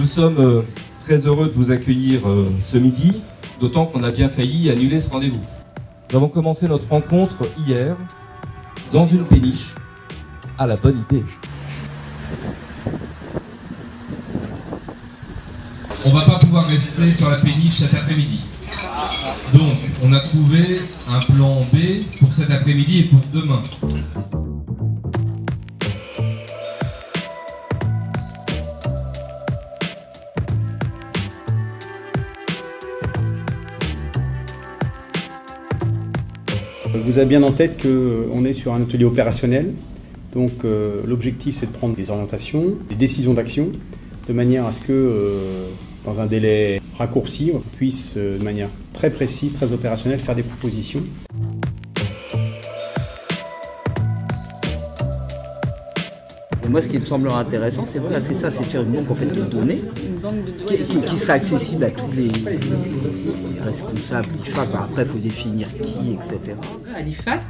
Nous sommes très heureux de vous accueillir ce midi, d'autant qu'on a bien failli annuler ce rendez-vous. Nous avons commencé notre rencontre hier dans une péniche. Ah, la bonne idée. On ne va pas pouvoir rester sur la péniche cet après-midi. Donc, on a trouvé un plan B pour cet après-midi et pour demain. Vous avez bien en tête qu'on est sur un atelier opérationnel, donc l'objectif c'est de prendre des orientations, des décisions d'action, de manière à ce que dans un délai raccourci, on puisse de manière très précise, très opérationnelle, faire des propositions. Et moi, ce qui me semblera intéressant, c'est voilà, c'est ça, c'est de faire une banque en fait de données qui sera accessible à tous les responsables d'IFAC. Après, il faut définir qui, etc. À l'IFAC,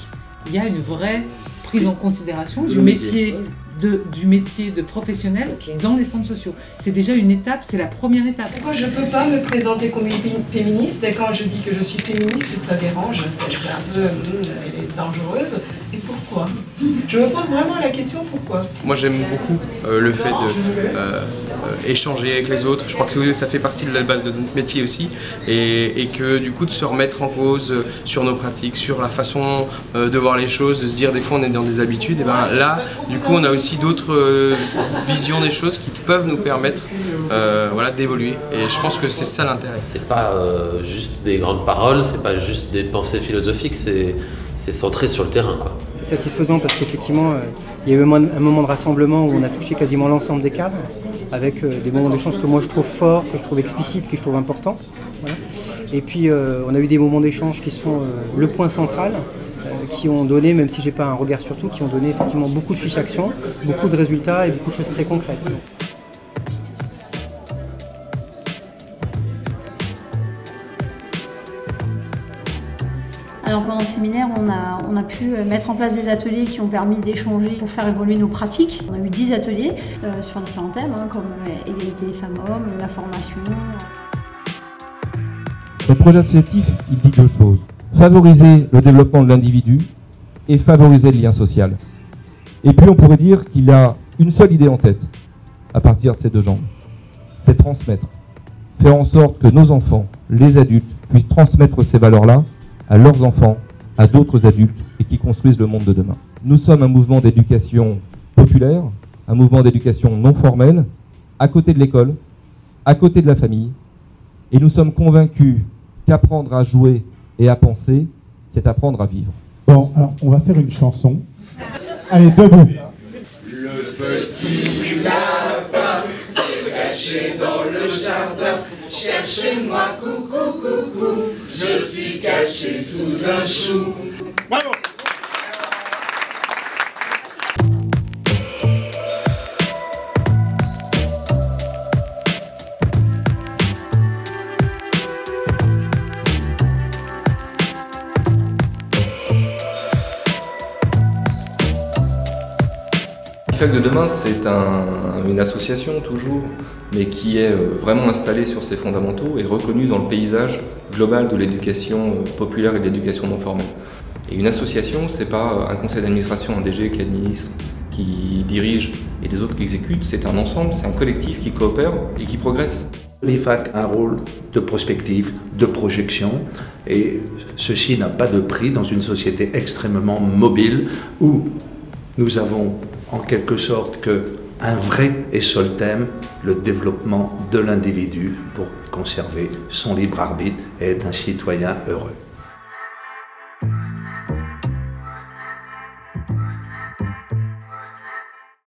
il y a une vraie prise en considération du métier de professionnel dans les centres sociaux. C'est déjà une étape, c'est la première étape. Pourquoi je ne peux pas me présenter comme une féministe, et quand je dis que je suis féministe, ça dérange, c'est un peu elle est dangereuse. Et pourquoi? Je me pose vraiment la question pourquoi. Moi j'aime beaucoup le fait d'échanger avec les autres. Je crois que ça fait partie de la base de notre métier aussi. Et que du coup de se remettre en cause sur nos pratiques, sur la façon de voir les choses, de se dire des fois on est dans des habitudes. Et ben là, du coup on a aussi d'autres visions des choses qui peuvent nous permettre voilà, d'évoluer. Et je pense que c'est ça l'intérêt. C'est pas juste des grandes paroles, c'est pas juste des pensées philosophiques, c'est centré sur le terrain, quoi. C'est satisfaisant parce qu'effectivement, il y a eu un moment de rassemblement où on a touché quasiment l'ensemble des cadres, avec des moments d'échange que moi je trouve forts, que je trouve explicites, que je trouve importants. Voilà. Et puis on a eu des moments d'échange qui sont le point central, qui ont donné, même si j'ai pas un regard sur tout, qui ont donné effectivement beaucoup de fiches actions, beaucoup de résultats et beaucoup de choses très concrètes. Alors pendant le séminaire, on a pu mettre en place des ateliers qui ont permis d'échanger pour faire évoluer nos pratiques. On a eu 10 ateliers sur différents thèmes, comme l'égalité femmes-hommes, la formation. Le projet associatif, il dit deux choses. Favoriser le développement de l'individu et favoriser le lien social. Et puis on pourrait dire qu'il a une seule idée en tête à partir de ces deux jambes. C'est transmettre. Faire en sorte que nos enfants, les adultes, puissent transmettre ces valeurs-là à leurs enfants, à d'autres adultes et qui construisent le monde de demain. Nous sommes un mouvement d'éducation populaire, un mouvement d'éducation non formelle, à côté de l'école, à côté de la famille, et nous sommes convaincus qu'apprendre à jouer et à penser, c'est apprendre à vivre. Bon, alors on va faire une chanson. Allez, debout. Le petit lapin s'est caché dans le jardin. Cherchez-moi, coucou, coucou, je suis caché sous un chou. Bravo! l'IFAC de demain, c'est une association toujours, mais qui est vraiment installée sur ses fondamentaux et reconnue dans le paysage global de l'éducation populaire et de l'éducation non formelle. Et une association, c'est pas un conseil d'administration, un DG qui administre, qui dirige et des autres qui exécutent, c'est un ensemble, c'est un collectif qui coopère et qui progresse. L'IFAC a un rôle de prospective, de projection, et ceci n'a pas de prix dans une société extrêmement mobile où nous avons en quelque sorte un vrai et seul thème, le développement de l'individu pour conserver son libre arbitre et être un citoyen heureux.